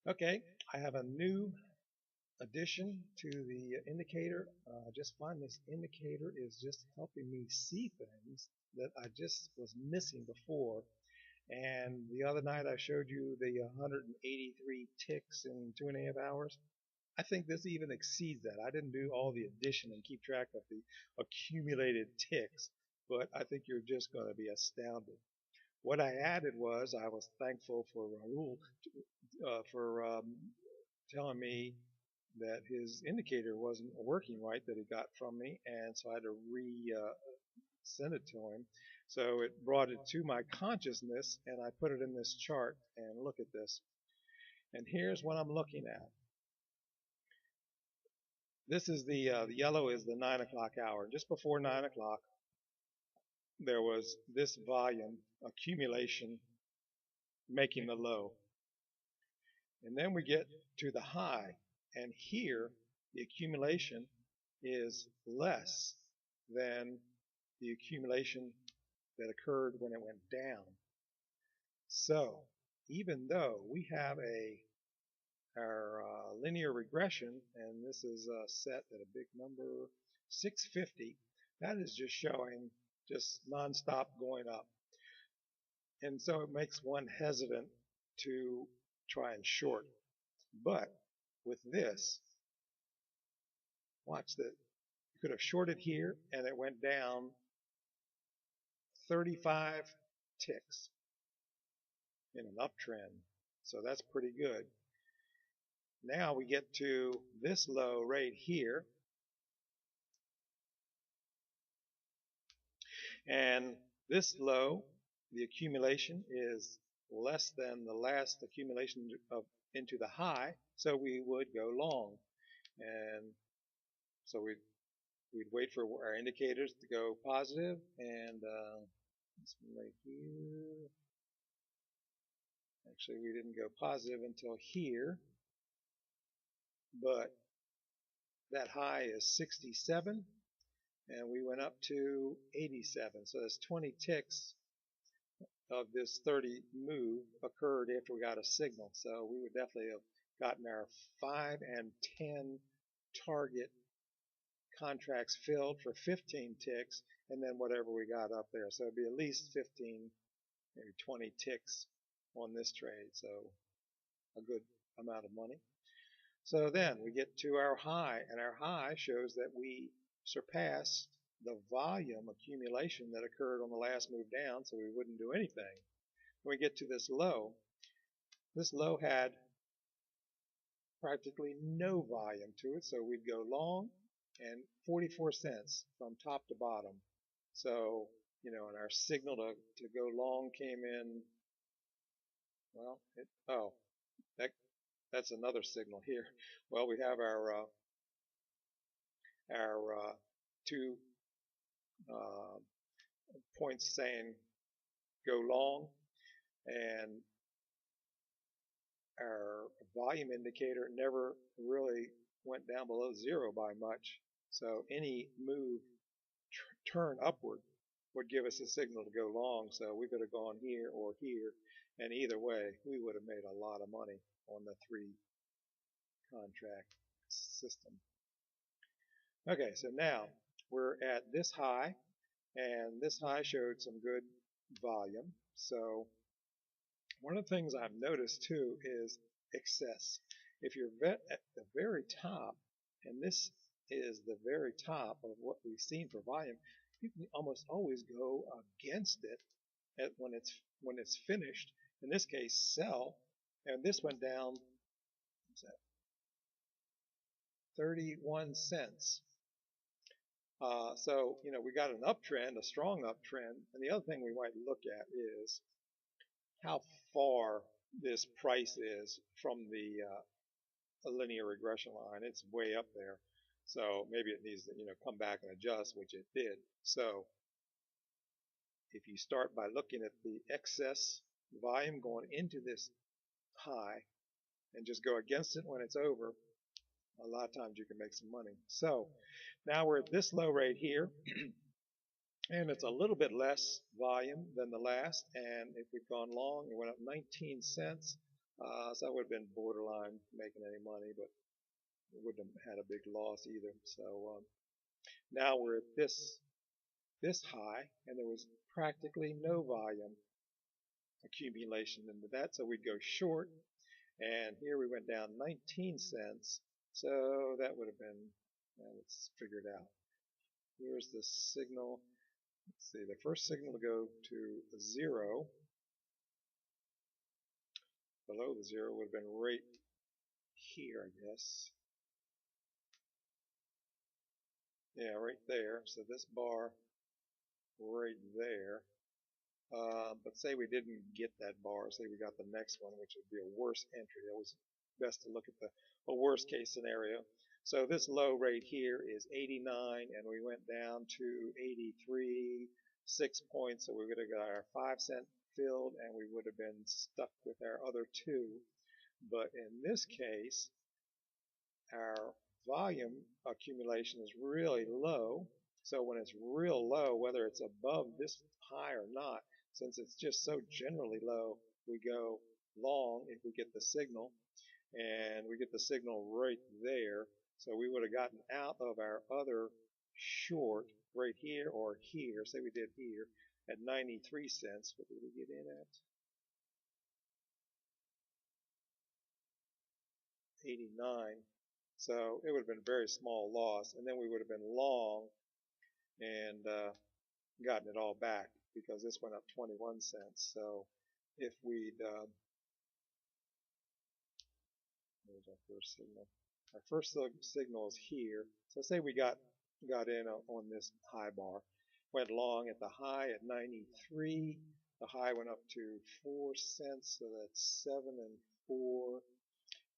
Okay, I have a new addition to the indicator. I just find this indicator is just helping me see things that I just was missing before. And the other night I showed you the 183 ticks in 2.5 hours. I think this even exceeds that. I didn't do all the addition and keep track of the accumulated ticks, but I think you're just going to be astounded. What I added was I was thankful for Raul for telling me that his indicator wasn't working right that he got from me, and so I had to re send it to him. So it brought it to my consciousness, and I put it in this chart. And look at this. And here's what I'm looking at. This is the yellow is the 9 o'clock hour. Just before 9 o'clock, there was this volume accumulation making the low, and then we get to the high, and here the accumulation is less than the accumulation that occurred when it went down. So even though we have our linear regression, and this is set at a big number, 650, that is just showing just nonstop going up. And so it makes one hesitant to try and short. But with this, watch that. You could have shorted here and it went down 35 ticks in an uptrend. So that's pretty good. Now we get to this low right here. And this low, the accumulation is less than the last accumulation of into the high, so we would go long. And so we'd wait for our indicators to go positive, and this one right here. Actually, we didn't go positive until here, but that high is 67, and we went up to 87. So that's 20 ticks of this 30 move occurred after we got a signal. So we would definitely have gotten our 5 and 10 target contracts filled for 15 ticks, and then whatever we got up there. So it'd be at least 15, maybe 20 ticks on this trade. So a good amount of money. So then we get to our high, and our high shows that we surpassed the volume accumulation that occurred on the last move down, so we wouldn't do anything. When we get to this low had practically no volume to it, so we'd go long, and 44 cents from top to bottom. So, and our signal to go long came in, well, that, that's another signal here. Well, we have our 2 points saying go long, and our volume indicator never really went down below zero by much. So any move turn upward would give us a signal to go long. So we could have gone here or here, and either way, we would have made a lot of money on the 3 contract system. Okay, so now we're at this high, and this high showed some good volume. So one of the things I've noticed too is excess. If you're at the very top, and this is the very top of what we've seen for volume, you can almost always go against it when it's finished. In this case, sell, and this went down, what's that, 31 cents. So we got an uptrend, a strong uptrend, and the other thing we might look at is how far this price is from the linear regression line. It's way up there, so maybe it needs to come back and adjust, which it did. So if you start by looking at the excess volume going into this high and just go against it when it's over, a lot of times you can make some money. So now we're at this low right here, and it's a little bit less volume than the last, and if we'd gone long, it went up 19 cents. So I would have been borderline making any money, but wouldn't have had a big loss either. So now we're at this high, and there was practically no volume accumulation into that, so we'd go short. And here we went down 19 cents, so that would have been, let's figure it out. Here's the signal. Let's see, the first signal to go to 0, below the 0, would have been right here, I guess. Yeah, right there. So this bar right there. But say we didn't get that bar, say we got the next one, which would be a worse entry. It was best to look at a worst case scenario. So this low rate here is 89, and we went down to 83, 6 points, so we would have got our 5 cent filled, and we would have been stuck with our other two. But in this case, our volume accumulation is really low. So when it's real low, whether it's above this high or not, since it's just so generally low, we go long if we get the signal, and we get the signal right there. So we would have gotten out of our other short right here or here, say we did here, at 93 cents. What did we get in at? 89. So it would have been a very small loss, and then we would have been long and gotten it all back because this went up 21 cents. So if we'd, there's our first signal. Our first signal is here. So say we got in on this high bar, went long at the high at 93. The high went up to 4 cents, so that's 7 and 4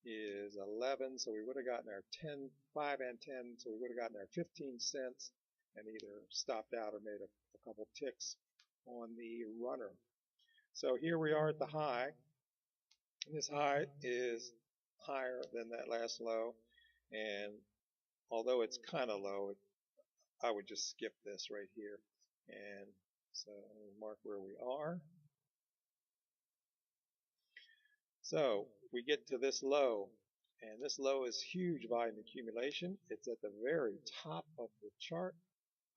is 11. So we would have gotten our 10, 5 and 10. So we would have gotten our 15 cents and either stopped out or made a couple ticks on the runner. So here we are at the high. And this high is higher than that last low, and although it's kind of low, I would just skip this right here. And so we'll mark where we are. So we get to this low, and this low is huge volume accumulation. It's at the very top of the chart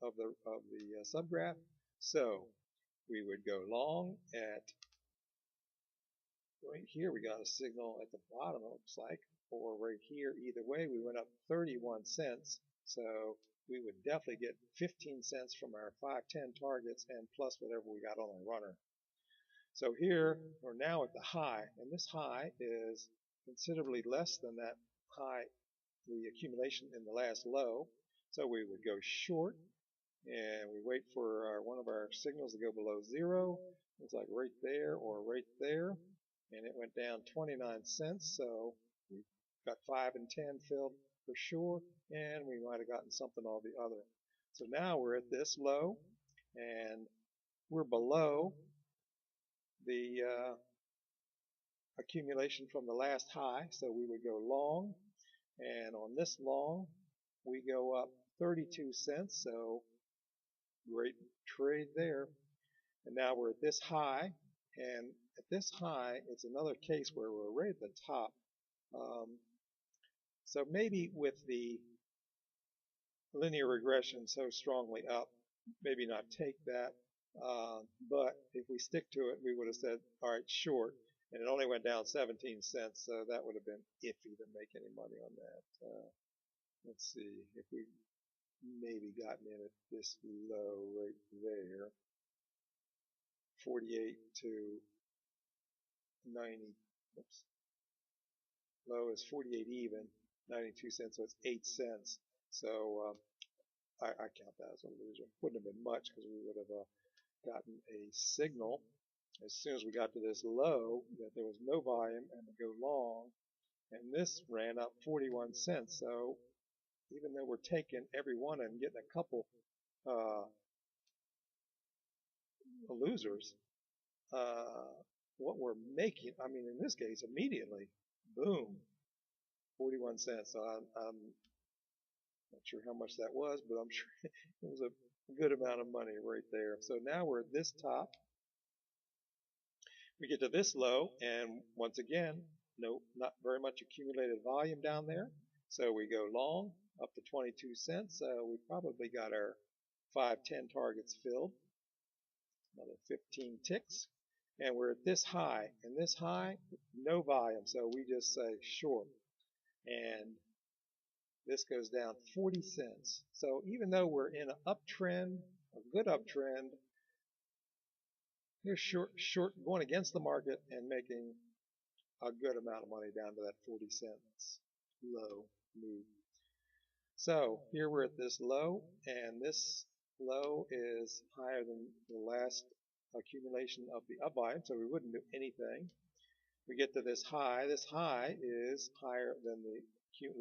of the subgraph. So we would go long at right here. We got a signal at the bottom, it looks like, or right here. Either way, we went up 31 cents. So we would definitely get 15 cents from our 510 targets and plus whatever we got on the runner. So here we're now at the high, and this high is considerably less than that high, the accumulation in the last low. So we would go short, and we wait for one of our signals to go below 0. It's like right there or right there, and it went down 29 cents. So we got 5 and 10 filled for sure, and we might have gotten something all the other. So now we're at this low, and we're below the accumulation from the last high, so we would go long, and on this long we go up 32 cents, so great trade there. And now we're at this high, and at this high it's another case where we're right at the top. So maybe with the linear regression so strongly up, maybe not take that. But if we stick to it, we would have said, all right, short, and it only went down 17 cents, so that would have been iffy to make any money on that. Let's see if we maybe gotten in at this low right there, 48 to 90. Oops. Low is 48 even, 92 cents, so it's 8 cents. So I count that as a loser. Wouldn't have been much because we would have gotten a signal as soon as we got to this low that there was no volume and to go long, and this ran up 41 cents. So even though we're taking every one and getting a couple losers, what we're making, I mean, in this case, immediately, boom, 41 cents. So I'm not sure how much that was, but I'm sure it was a good amount of money right there. So now we're at this top, We get to this low, and once again, no, not very much accumulated volume down there. So we go long up to 22 cents. We probably got our 510 targets filled. Another 15 ticks. And we're at this high. And this high, no volume. So we just say short. And this goes down 40 cents. So even though we're in an uptrend, a good uptrend, you're short going against the market and making a good amount of money down to that 40 cents low move. So here we're at this low, and this low is higher than the last accumulation of the up volume, so we wouldn't do anything. We get to this high. This high is higher than the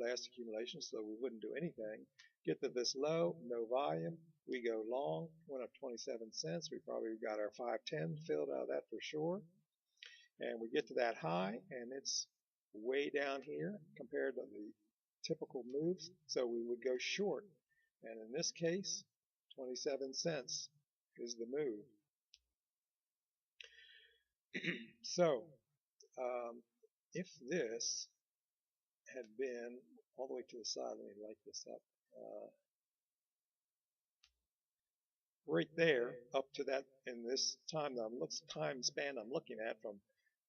last accumulation, so we wouldn't do anything. Get to this low, no volume. We go long, went up 27 cents. We probably got our 510 filled out of that for sure. And we get to that high, and it's way down here compared to the typical moves, so we would go short. And in this case, 27 cents is the move. So, if this had been all the way to the side, let me light this up. Right there, up to that, in this time span I'm looking at, from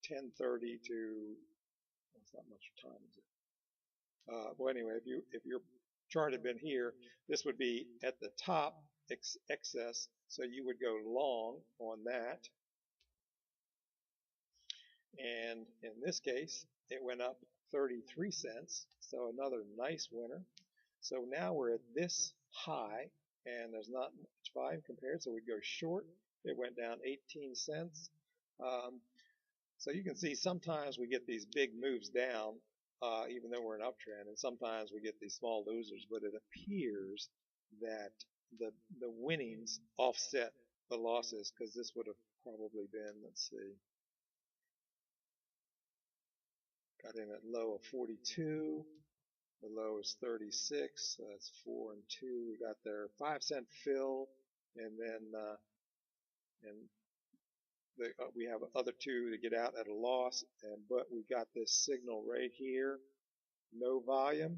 10:30 to, that's not much time, is it? Well, anyway, if your chart had been here, this would be at the top excess, so you would go long on that. And in this case, it went up 33 cents, so another nice winner. So now we're at this high, and there's not much volume compared, so we go short. It went down 18 cents. So you can see sometimes we get these big moves down, even though we're in uptrend, and sometimes we get these small losers, but it appears that the winnings offset the losses, because this would have probably been, let's see, got in at low of 42. The low is 36, so that's 4 and 2. We got their 5-cent fill, and then we have other two to get out at a loss, but we got this signal right here, no volume.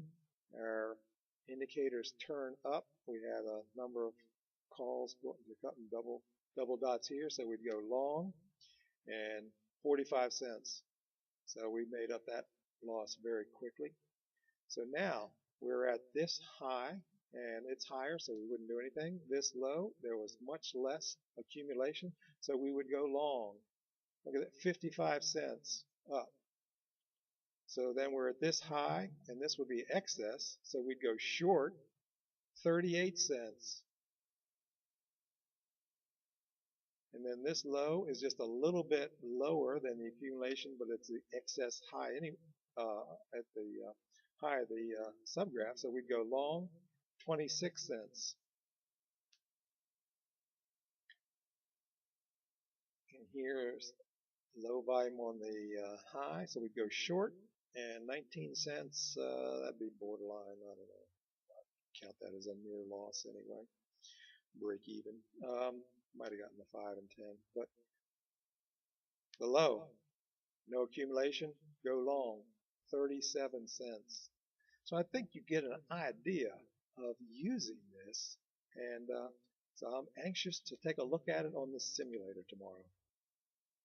Our indicators turn up. We had a number of calls cutting double dots here, so we'd go long, and 45 cents. So we made up that loss very quickly. So now we're at this high, and it's higher, so we wouldn't do anything. This low, there was much less accumulation, so we would go long. Look at that, 55 cents up. So then we're at this high, and this would be excess, so we'd go short, 38 cents. And then this low is just a little bit lower than the accumulation, but it's the excess high at the high of the subgraph, so we'd go long, 26 cents. And here's low volume on the high, so we'd go short, and 19 cents, that'd be borderline, I don't know, I'd count that as a near loss anyway, break even. Might have gotten the 5 and 10, but the low, no accumulation, go long, 37 cents. So I think you get an idea of using this, and so I'm anxious to take a look at it on the simulator tomorrow.